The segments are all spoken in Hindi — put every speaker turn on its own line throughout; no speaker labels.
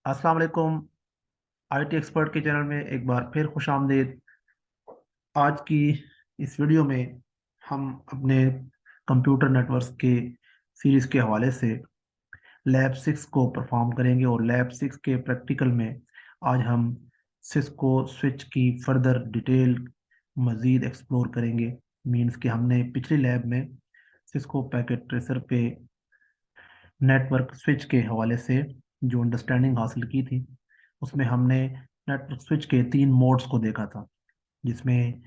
अस्सलाम वालेकुम। आईटी एक्सपर्ट के चैनल में एक बार फिर खुश आमदीद। आज की इस वीडियो में हम अपने कंप्यूटर नेटवर्क्स के सीरीज़ के हवाले से लैब 6 को परफॉर्म करेंगे और लैब 6 के प्रैक्टिकल में आज हम सिस्को स्विच की फर्दर डिटेल मज़ीद एक्सप्लोर करेंगे। मींस कि हमने पिछली लैब में सिस्को पैकेट ट्रेसर पे नेटवर्क स्विच के हवाले से जो अंडरस्टैंडिंग हासिल की थी, उसमें हमने नेटवर्क स्विच के 3 मोड्स को देखा था, जिसमें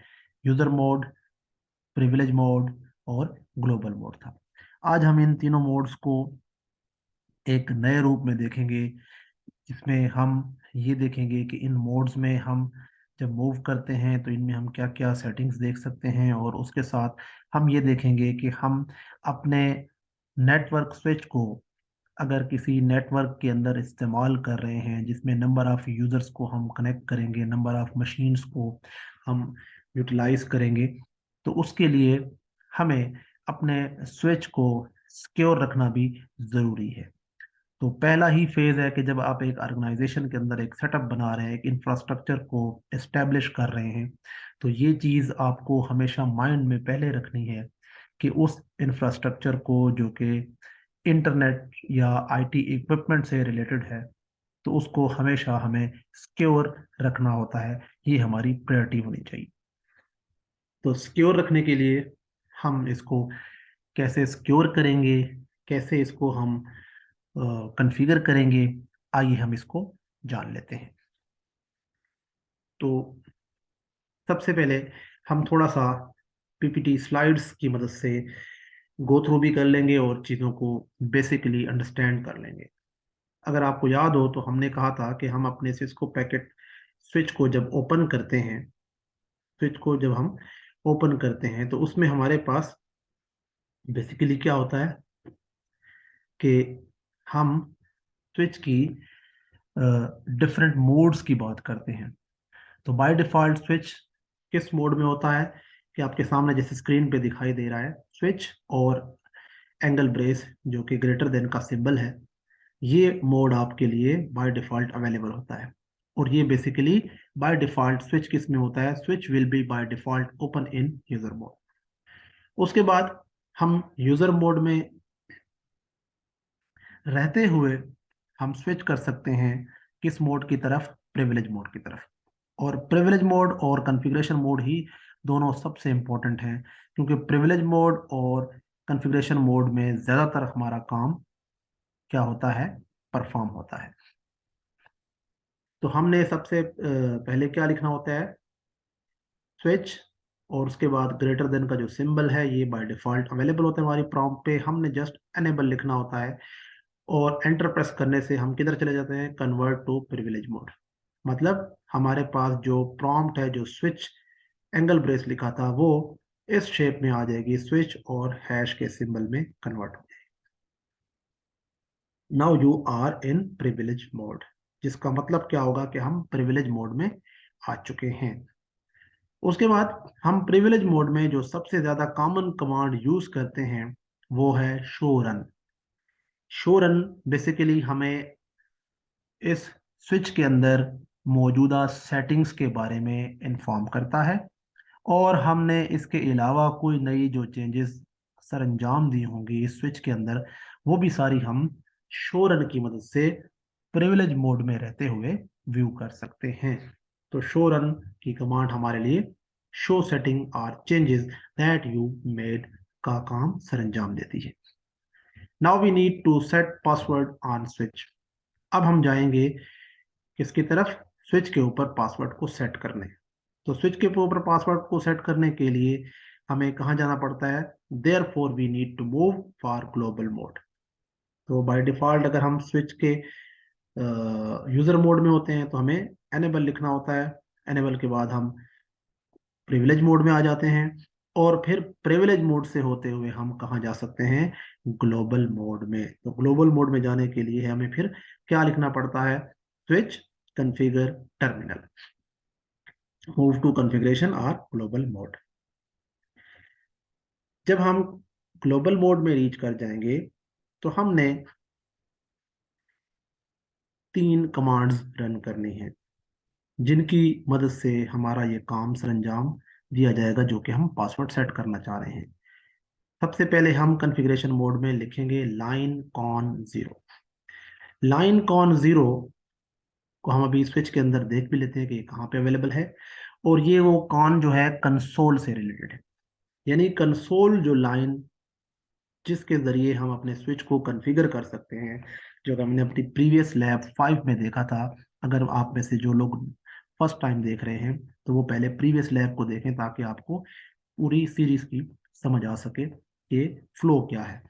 यूज़र मोड, प्रिविलेज मोड और ग्लोबल मोड था। आज हम इन तीनों मोड्स को एक नए रूप में देखेंगे, जिसमें हम ये देखेंगे कि इन मोड्स में हम जब मूव करते हैं तो इनमें हम क्या क्या सेटिंग्स देख सकते हैं, और उसके साथ हम ये देखेंगे कि हम अपने नेटवर्क स्विच को अगर किसी नेटवर्क के अंदर इस्तेमाल कर रहे हैं जिसमें नंबर ऑफ़ यूज़र्स को हम कनेक्ट करेंगे, नंबर ऑफ़ मशीन्स को हम यूटिलाइज करेंगे, तो उसके लिए हमें अपने स्विच को सिक्योर रखना भी ज़रूरी है। तो पहला ही फेज़ है कि जब आप एक ऑर्गेनाइजेशन के अंदर एक सेटअप बना रहे हैं, एक इंफ्रास्ट्रक्चर को इस्टेब्लिश कर रहे हैं, तो ये चीज़ आपको हमेशा माइंड में पहले रखनी है कि उस इंफ्रास्ट्रक्चर को, जो कि इंटरनेट या आईटी इक्विपमेंट से रिलेटेड है, तो उसको हमेशा हमें सिक्योर रखना होता है। ये हमारी प्रायोरिटी होनी चाहिए। तो सिक्योर रखने के लिए हम इसको कैसे सिक्योर करेंगे, कैसे इसको हम कॉन्फ़िगर करेंगे, आइए हम इसको जान लेते हैं। तो सबसे पहले हम थोड़ा सा पीपीटी स्लाइड्स की मदद से गो थ्रू भी कर लेंगे और चीज़ों को बेसिकली अंडरस्टैंड कर लेंगे। अगर आपको याद हो तो हमने कहा था कि हम अपने सिस्को पैकेट स्विच को जब ओपन करते हैं, स्विच को जब हम ओपन करते हैं तो उसमें हमारे पास बेसिकली क्या होता है कि हम स्विच की डिफरेंट मोड्स की बात करते हैं। तो बाय डिफ़ॉल्ट स्विच किस मोड में होता है कि आपके सामने जैसे स्क्रीन पे दिखाई दे रहा है, स्विच और एंगल ब्रेस जो कि ग्रेटर देन का सिंबल है, ये मोड आपके लिए बाय डिफ़ॉल्ट अवेलेबल होता है। और ये बेसिकली बाय डिफ़ॉल्ट स्विच किस में होता है, switch will be by default open in user mode. उसके बाद हम यूज़र मोड में रहते हुए हम स्विच कर सकते हैं किस मोड की तरफ, प्रिविलेज मोड की तरफ। और प्रिविलेज मोड और कॉन्फ़िगरेशन मोड ही दोनों सबसे इम्पोर्टेंट हैं, क्योंकि प्रिविलेज मोड और कॉन्फ़िगरेशन मोड में ज़्यादातर हमारा काम क्या होता है, परफॉर्म होता है। तो हमने सबसे पहले क्या लिखना होता है, स्विच, और उसके बाद ग्रेटर देन का जो सिंबल है ये बाय डिफ़ॉल्ट अवेलेबल होता है हमारी प्रॉम्प्ट पे, हमने जस्ट एनेबल लिखना होता है। और एंटर प्रेस करने से हम किधर चले जाते हैं, कन्वर्ट टू प्रिविलेज मोड। मतलब हमारे पास जो प्रॉम्प्ट है, जो स्विच एंगल ब्रेस लिखा था, वो इस शेप में आ जाएगी, स्विच और हैश के सिंबल में कन्वर्ट हो जाएगी। Now you are in privilege mode, जिसका मतलब क्या होगा कि हम प्रिविलेज मोड में आ चुके हैं। उसके बाद हम प्रिविलेज मोड में जो सबसे ज्यादा कॉमन कमांड यूज करते हैं वो है show run. Show run basically हमें इस स्विच के अंदर मौजूदा सेटिंग्स के बारे में इंफॉर्म करता है, और हमने इसके अलावा कोई नई जो चेंजेस सरंजाम दी होंगी इस स्विच के अंदर, वो भी सारी हम शो रन की मदद से प्रिविलेज मोड में रहते हुए व्यू कर सकते हैं। तो शो रन की कमांड हमारे लिए शो सेटिंग और चेंजेस दैट यू मेड का काम सरंजाम देती है। Now we need to set password on switch. अब हम जाएंगे किसकी तरफ, स्विच के ऊपर पासवर्ड को सेट करने। तो स्विच के ऊपर पासवर्ड को सेट करने के लिए हमें कहाँ जाना पड़ता है, therefore we need to move for global mode. तो बाय डिफॉल्ट अगर हम स्विच के यूजर मोड में होते हैं तो हमें एनेबल लिखना होता है। एनेबल के बाद हम प्रिविलेज मोड में आ जाते हैं, और फिर प्रिविलेज मोड से होते हुए हम कहाँ जा सकते हैं, ग्लोबल मोड में। तो ग्लोबल मोड में जाने के लिए हमें फिर क्या लिखना पड़ता है, switch configure terminal, move to configuration और ग्लोबल मोड। जब हम ग्लोबल मोड में रीच कर जाएंगे तो हमने 3 कमांड्स रन करनी है, जिनकी मदद से हमारा ये काम सरंजाम दिया जाएगा, जो कि हम पासवर्ड सेट करना चाह रहे हैं। सबसे पहले हम कॉन्फ़िगरेशन मोड में लिखेंगे लाइन कॉन 0। लाइन कॉन 0 को हम अभी स्विच के अंदर देख भी लेते हैं कि ये कहाँ पे अवेलेबल है। और ये वो कॉन जो है कंसोल से रिलेटेड है, यानी कंसोल जो लाइन जिसके जरिए हम अपने स्विच को कॉन्फ़िगर कर सकते हैं, जो कि हमने अपनी प्रीवियस लैब 5 में देखा था। अगर आप में से जो लोग फर्स्ट टाइम देख रहे हैं तो वो पहले प्रीवियस लैब को देखें, ताकि आपको पूरी सीरीज की समझ आ सके कि फ्लो क्या है।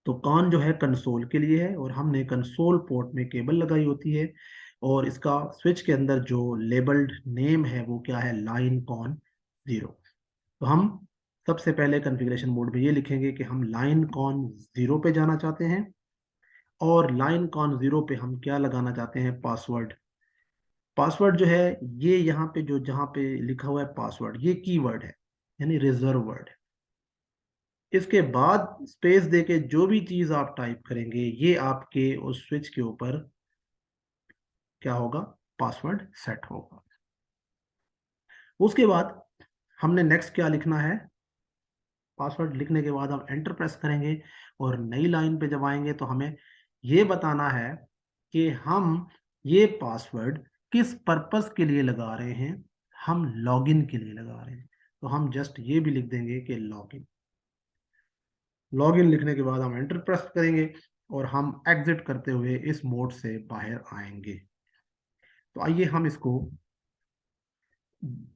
तो कॉन जो है कंसोल के लिए है, और हमने कंसोल पोर्ट में केबल लगाई होती है, और इसका स्विच के अंदर जो लेबल्ड नेम है वो क्या है, लाइन कॉन 0। तो हम सबसे पहले कॉन्फ़िगरेशन मोड में ये लिखेंगे कि हम लाइन कॉन 0 पे जाना चाहते हैं, और लाइन कॉन 0 पे हम क्या लगाना चाहते हैं, पासवर्ड। पासवर्ड जो है, ये यहाँ पे जो जहाँ पे लिखा हुआ है पासवर्ड, ये कीवर्ड है, यानी रिजर्व वर्ड है। इसके बाद स्पेस देके जो भी चीज आप टाइप करेंगे, ये आपके उस स्विच के ऊपर क्या होगा, पासवर्ड सेट होगा। उसके बाद हमने नेक्स्ट क्या लिखना है, पासवर्ड लिखने के बाद हम एंटर प्रेस करेंगे, और नई लाइन पे जब आएंगे तो हमें ये बताना है कि हम ये पासवर्ड किस पर्पस के लिए लगा रहे हैं। हम लॉगिन के लिए लगा रहे हैं, तो हम जस्ट ये भी लिख देंगे कि लॉगिन। लॉगिन लिखने के बाद हम एंटर प्रेस करेंगे, और हम एग्जिट करते हुए इस मोड से बाहर आएंगे। तो आइए हम इसको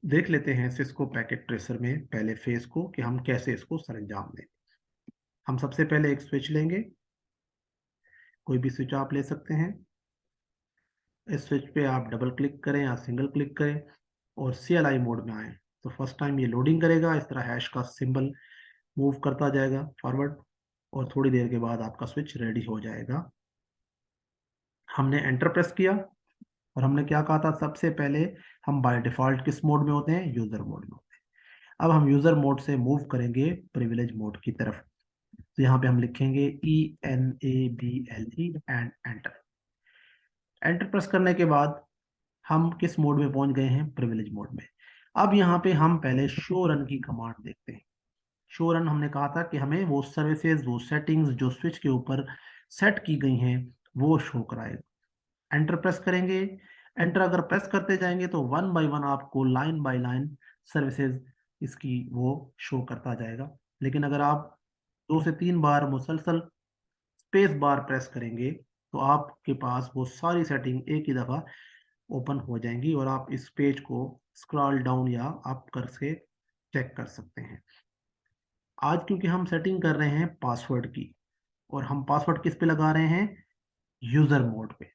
देख लेते हैं सिस्को पैकेट ट्रेसर में पहले फेस को, कि हम कैसे इसको सरंजाम दें। हम सबसे पहले एक स्विच लेंगे, कोई भी स्विच आप ले सकते हैं। इस स्विच पे आप डबल क्लिक करें या सिंगल क्लिक करें, और CLI मोड में आए। तो फर्स्ट टाइम ये लोडिंग करेगा, इस तरह हैश का सिंबल मूव करता जाएगा फॉरवर्ड, और थोड़ी देर के बाद आपका स्विच रेडी हो जाएगा। हमने एंटर प्रेस किया, और हमने क्या कहा था, सबसे पहले हम बाय डिफॉल्ट किस मोड में होते हैं, यूजर मोड में होते हैं। अब हम यूजर मोड से मूव करेंगे प्रिविलेज मोड की तरफ। तो यहाँ पे हम लिखेंगे ENABLE and enter. Enter press करने के बाद हम किस मोड में पहुंच गए हैं, प्रिविलेज मोड में। अब यहाँ पे हम पहले शो रन की कमांड देखते हैं। शो रन हमने कहा था कि हमें वो सर्विसेज, वो सेटिंग्स जो स्विच के ऊपर सेट की गई हैं वो शो कराएगा। एंटर प्रेस करेंगे। एंटर अगर प्रेस करते जाएंगे तो वन बाय वन आपको लाइन बाय लाइन सर्विसेज इसकी वो शो करता जाएगा। लेकिन अगर आप 2 से 3 बार मुसलसल स्पेस बार प्रेस करेंगे तो आपके पास वो सारी सेटिंग एक ही दफा ओपन हो जाएंगी, और आप इस पेज को स्क्रॉल डाउन या अप करके चेक कर सकते हैं। आज क्योंकि हम सेटिंग कर रहे हैं पासवर्ड की, और हम पासवर्ड किस पे लगा रहे हैं, यूजर मोड पे,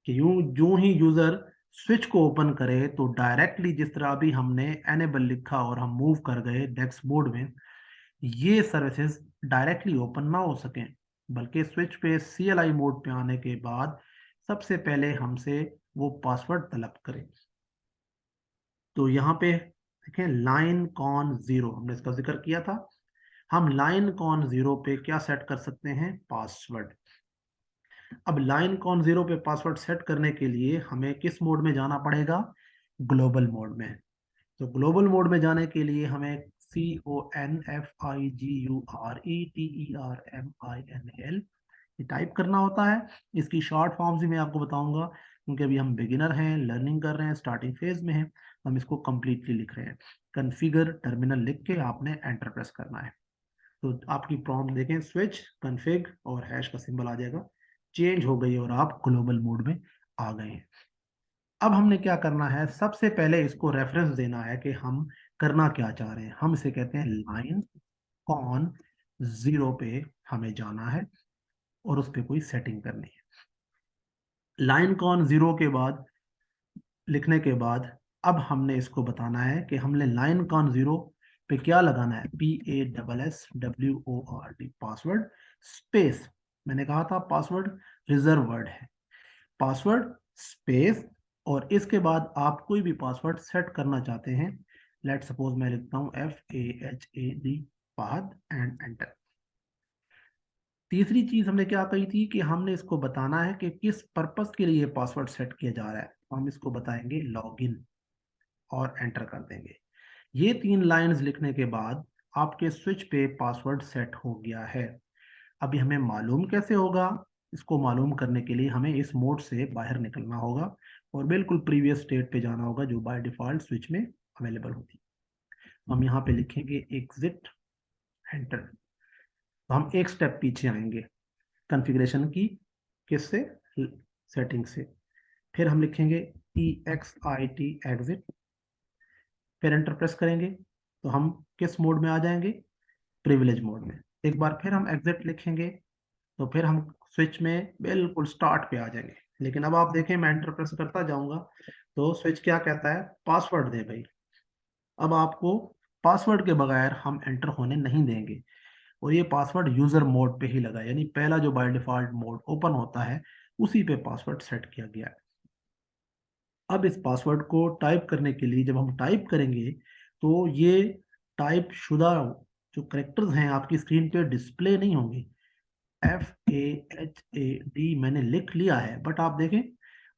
कि यूं जो ही यूजर स्विच को ओपन करे तो डायरेक्टली जिस तरह अभी हमने एनेबल लिखा और हम मूव कर गए डेस्क मोड में, ये सर्विसेज डायरेक्टली ओपन ना हो सकें, बल्कि स्विच पे CLI मोड पे आने के बाद सबसे पहले हमसे वो पासवर्ड तलब करें। तो यहाँ पे देखें, लाइन कॉन 0 हमने इसका जिक्र किया था। हम लाइन कॉन 0 पे क्या सेट कर सकते हैं, पासवर्ड। अब लाइन कॉन 0 पे पासवर्ड सेट करने के लिए हमें किस मोड में जाना पड़ेगा, ग्लोबल मोड में। तो ग्लोबल मोड में जाने के लिए हमें CONFIGURETERMINAL ये टाइप करना होता है। इसकी शॉर्ट फॉर्म्स भी मैं आपको बताऊंगा, क्योंकि अभी हम बिगिनर हैं, लर्निंग कर रहे हैं, स्टार्टिंग फेज में हैं, हम इसको कंप्लीटली लिख रहे हैं। कन्फिगर टर्मिनल लिख के आपने एंटर प्रेस करना है। तो आपकी प्रॉम्प्ट देखें, स्विच कन्फिग और हैश का सिंबल आ जाएगा, चेंज हो गई और आप ग्लोबल मोड में आ गए हैं। अब हमने क्या करना है, सबसे पहले इसको रेफरेंस देना है कि हम करना क्या चाह रहे हैं। हम इसे कहते हैं लाइन कॉन 0 पे हमें जाना है, और उस पर कोई सेटिंग करनी है। लाइन कॉन 0 के बाद लिखने के बाद अब हमने इसको बताना है कि हमने लाइन कॉन 0 पे क्या लगाना है, PASSWORD, पासवर्ड स्पेस। मैंने कहा था पासवर्ड रिजर्व वर्ड है, पासवर्ड स्पेस, और इसके बाद आप कोई भी पासवर्ड सेट करना चाहते हैं। लेट सपोज मैं लिखता हूं FAHAD, फहद, एंड एंटर। तीसरी चीज हमने क्या कही थी कि हमने इसको बताना है कि किस पर्पस के लिए पासवर्ड सेट किया जा रहा है, तो हम इसको बताएंगे लॉगिन और एंटर कर देंगे। ये 3 लाइंस लिखने के बाद आपके स्विच पे पासवर्ड सेट हो गया है। अभी हमें मालूम कैसे होगा? इसको मालूम करने के लिए हमें इस मोड से बाहर निकलना होगा और बिल्कुल प्रीवियस स्टेट पे जाना होगा जो बाय डिफॉल्ट स्विच में अवेलेबल होती है। हम यहाँ पे लिखेंगे एग्जिट, एंटर। तो हम एक स्टेप पीछे आएंगे कॉन्फ़िगरेशन की, किससे? सेटिंग से। फिर हम लिखेंगे EXIT एग्जिट, फिर एंटर प्रेस करेंगे तो हम किस मोड में आ जाएंगे? प्रिविलेज मोड में। एक बार फिर हम एग्जिट लिखेंगे तो फिर हम स्विच में बिल्कुल स्टार्ट पे आ जाएंगे। लेकिन अब आप देखें, मैं एंटर प्रेस करता जाऊंगा तो स्विच क्या कहता है? पासवर्ड दे भाई। अब आपको पासवर्ड के बगैर हम एंटर होने नहीं देंगे, और ये पासवर्ड यूजर मोड पे ही लगा है, यानी पहला जो बाय डिफॉल्ट मोड ओपन होता है उसी पे पासवर्ड सेट किया गया है। अब इस पासवर्ड को टाइप करने के लिए जब हम टाइप करेंगे तो ये टाइप शुदा जो करेक्टर्स हैं आपकी स्क्रीन पे डिस्प्ले नहीं होंगे। FAHAD मैंने लिख लिया है, बट आप देखें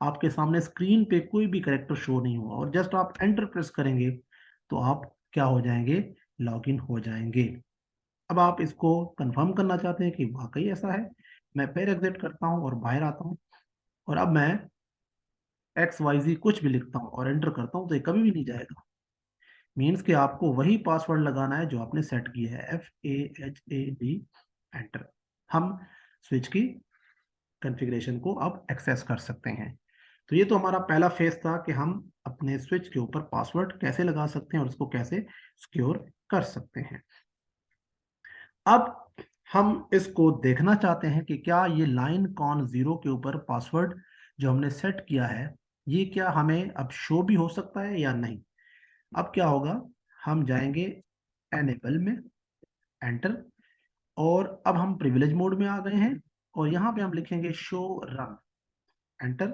आपके सामने स्क्रीन पे कोई भी करेक्टर शो नहीं हुआ, और जस्ट आप एंटर प्रेस करेंगे तो आप क्या हो जाएंगे? लॉगिन हो जाएंगे। अब आप इसको कंफर्म करना चाहते हैं कि वाकई ऐसा है, मैं फिर एग्जिट करता हूं और बाहर आता हूं, और अब मैं XYZ कुछ भी लिखता हूं और एंटर करता हूं तो ये कभी भी नहीं जाएगा। मीन्स कि आपको वही पासवर्ड लगाना है जो आपने सेट किया है, FAHAD, एंटर। हम स्विच की कॉन्फ़िगरेशन को अब एक्सेस कर सकते हैं। तो ये तो हमारा पहला फेज था कि हम अपने स्विच के ऊपर पासवर्ड कैसे लगा सकते हैं और उसको कैसे सिक्योर कर सकते हैं। अब हम इसको देखना चाहते हैं कि क्या ये लाइन कॉन 0 के ऊपर पासवर्ड जो हमने सेट किया है ये क्या हमें अब शो भी हो सकता है या नहीं। अब क्या होगा? हम जाएंगे एनेबल में, एंटर, और अब हम प्रिविलेज मोड में आ गए हैं, और यहाँ पे हम लिखेंगे शो रन, एंटर।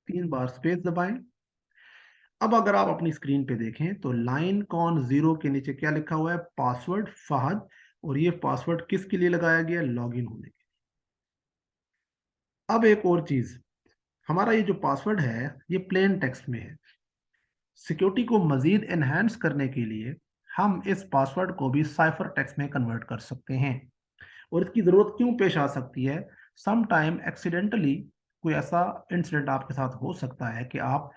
3 बार स्पेस दबाएं। अब अगर आप अपनी स्क्रीन पे देखें तो लाइन कॉन 0 के नीचे क्या लिखा हुआ है? पासवर्ड फहद। और ये पासवर्ड किसके लिए लगाया गया? लॉगिन होने के। अब एक और चीज, हमारा ये जो पासवर्ड है ये प्लेन टेक्स्ट में है। सिक्योरिटी को मजीद एनहेंस करने के लिए हम इस पासवर्ड को भी साइफर टेक्स्ट में कन्वर्ट कर सकते हैं। और इसकी जरूरत क्यों पेश आ सकती है? सम टाइम एक्सीडेंटली कोई ऐसा इंसिडेंट आपके साथ हो सकता है कि आप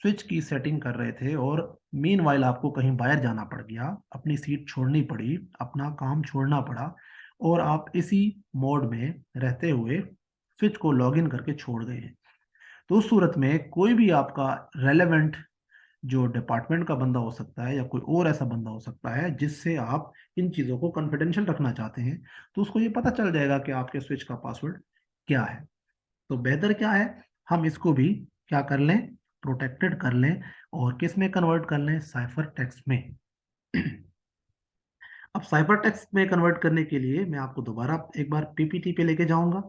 स्विच की सेटिंग कर रहे थे और मीनवाइल आपको कहीं बाहर जाना पड़ गया, अपनी सीट छोड़नी पड़ी, अपना काम छोड़ना पड़ा, और आप इसी मोड में रहते हुए स्विच को लॉगिन करके छोड़ गए हैं। तो उस सूरत में कोई भी आपका रेलेवेंट जो डिपार्टमेंट का बंदा हो सकता है या कोई और ऐसा बंदा हो सकता है जिससे आप इन चीज़ों को कॉन्फिडेंशियल रखना चाहते हैं, तो उसको ये पता चल जाएगा कि आपके स्विच का पासवर्ड क्या है। तो बेहतर क्या है, हम इसको भी क्या कर लें? प्रोटेक्टेड कर लें, और किस में कन्वर्ट कर लें? साइफर टेक्स्ट में। अब साइफर टेक्स्ट में कन्वर्ट करने के लिए मैं आपको दोबारा एक बार पीपीटी पे लेके जाऊंगा।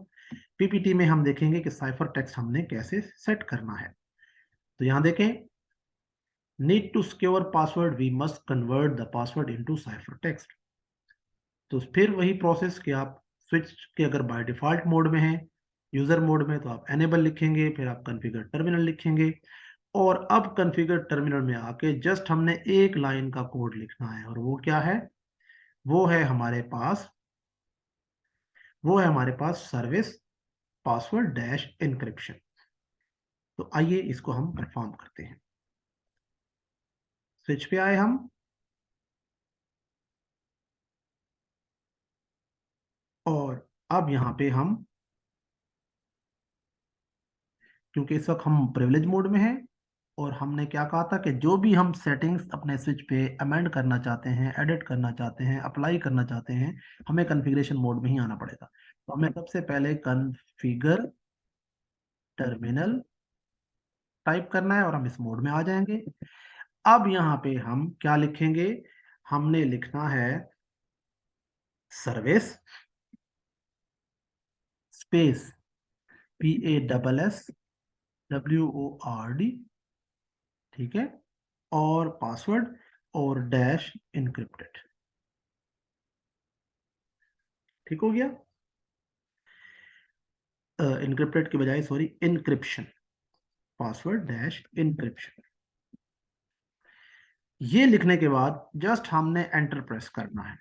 पीपीटी में हम देखेंगे कि साइफर टेक्स्ट हमने कैसे सेट करना है। तो यहाँ देखें, need to secure password we must convert the password into cipher text. तो फिर वही प्रोसेस कि आप स्विच के अगर बाय डिफॉल्ट मोड में है, यूजर मोड में, तो आप एनेबल लिखेंगे, फिर आप कॉन्फ़िगर टर्मिनल लिखेंगे, और अब कॉन्फ़िगर टर्मिनल में आके जस्ट हमने एक लाइन का कोड लिखना है, और वो क्या है? वो है हमारे पास वो है हमारे पास सर्विस पासवर्ड डैश इनक्रिप्शन। तो आइए इसको हम परफॉर्म करते हैं। स्विच पे आए हम, और अब यहाँ पे हम, क्योंकि इस वक्त हम प्रिविलेज मोड में हैं, और हमने क्या कहा था कि जो भी हम सेटिंग्स अपने स्विच पे अमेंड करना चाहते हैं, एडिट करना चाहते हैं, अप्लाई करना चाहते हैं, हमें कॉन्फ़िगरेशन मोड में ही आना पड़ेगा। तो हमें सबसे पहले कॉन्फ़िगर टर्मिनल टाइप करना है और हम इस मोड में आ जाएंगे। अब यहाँ पे हम क्या लिखेंगे? हमने लिखना है सर्विस स्पेस PASSWORD, ठीक है, और पासवर्ड और डैश इनक्रिप्टेड। ठीक हो गया। इनक्रिप्टेड की बजाय sorry encryption, password dash encryption. ये लिखने के बाद जस्ट हमने एंटर प्रेस करना है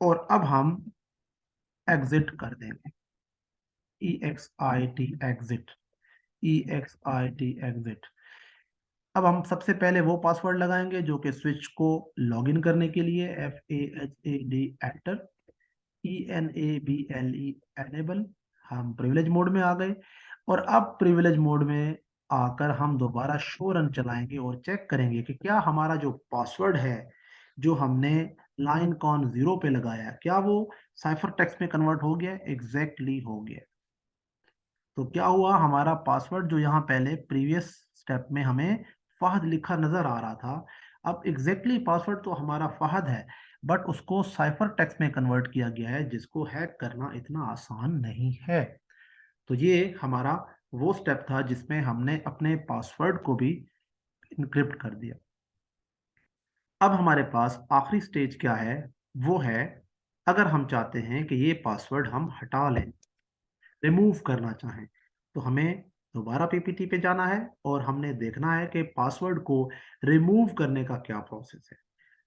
और अब हम एग्जिट कर देंगे, EXIT एग्जिट, EXIT एग्जिट। अब हम सबसे पहले वो पासवर्ड लगाएंगे जो कि स्विच को लॉगिन करने के लिए, FAHAD एंटर, ENABLE एनेबल। हम प्रिविलेज मोड में आ गए और अब प्रिविलेज मोड में आकर हम दोबारा शो रन चलाएंगे और चेक करेंगे कि क्या हमारा जो पासवर्ड है जो हमने लाइन कॉन 0 पे लगाया, क्या वो साइफर टेक्स्ट में कन्वर्ट हो गया? एग्जैक्टली हो गया। तो क्या हुआ, हमारा पासवर्ड जो यहाँ पहले प्रीवियस स्टेप में हमें फहद लिखा नजर आ रहा था, अब एग्जैक्टली पासवर्ड तो हमारा फहद है, बट उसको साइफर टेक्स्ट में कन्वर्ट किया गया है जिसको हैक करना इतना आसान नहीं है। तो ये हमारा वो स्टेप था जिसमें हमने अपने पासवर्ड को भी इनक्रिप्ट कर दिया। अब हमारे पास आखिरी स्टेज क्या है, वो है अगर हम चाहते हैं कि ये पासवर्ड हम हटा लें, रिमूव करना चाहें, तो हमें दोबारा पीपीटी पे जाना है और हमने देखना है कि पासवर्ड को रिमूव करने का क्या प्रोसेस है।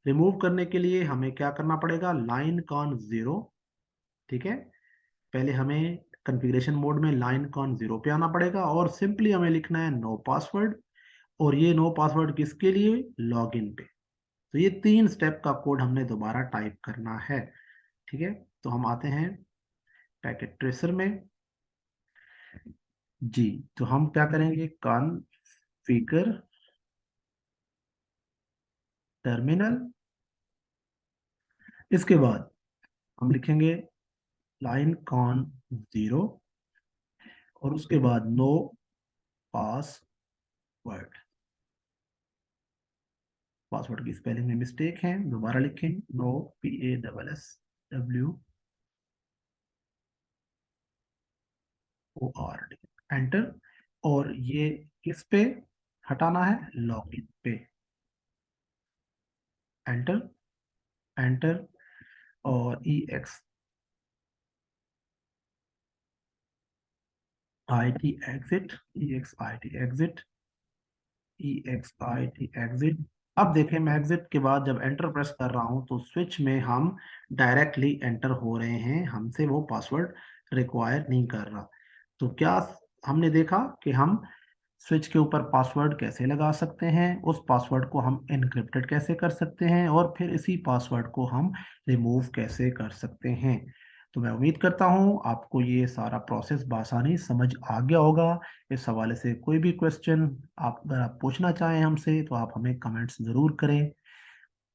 रिमूव करने के लिए हमें क्या करना पड़ेगा, लाइन कॉन 0, ठीक है। पहले हमें कॉन्फ़िगरेशन मोड में लाइन कॉन 0 पे आना पड़ेगा और सिंपली हमें लिखना है नो पासवर्ड, और ये नो पासवर्ड किसके लिए, लॉगिन पे। तो ये 3 स्टेप का कोड हमने दोबारा टाइप करना है, ठीक है। तो हम आते हैं पैकेट ट्रेसर में जी। तो हम क्या करेंगे, कॉन्फ़िगर टर्मिनल, इसके बाद हम लिखेंगे लाइन कॉन 0 और उसके बाद नो पासवर्ड। पासवर्ड की स्पेलिंग में मिस्टेक है, दोबारा लिखें, नो PASSWORD, एंटर। और ये किस पे हटाना है, लॉगिन पे, एंटर, एंटर। और EXIT exit, EXIT exit, EXIT exit. अब देखें, मैं एग्जिट के बाद जब एंटर प्रेस कर रहा हूं तो स्विच में हम डायरेक्टली एंटर हो रहे हैं, हमसे वो पासवर्ड रिक्वायर नहीं कर रहा। तो क्या हमने देखा कि हम स्विच के ऊपर पासवर्ड कैसे लगा सकते हैं, उस पासवर्ड को हम एनक्रिप्टेड कैसे कर सकते हैं, और फिर इसी पासवर्ड को हम रिमूव कैसे कर सकते हैं। तो मैं उम्मीद करता हूँ आपको ये सारा प्रोसेस बासानी समझ आ गया होगा। इस हवाले से कोई भी क्वेश्चन आप अगर आप पूछना चाहें हमसे तो आप हमें कमेंट्स ज़रूर करें,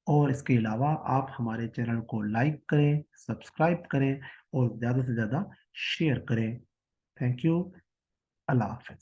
और इसके अलावा आप हमारे चैनल को लाइक करें, सब्सक्राइब करें और ज़्यादा से ज़्यादा शेयर करें। Thank you. अल्लाह हाफ़िज़।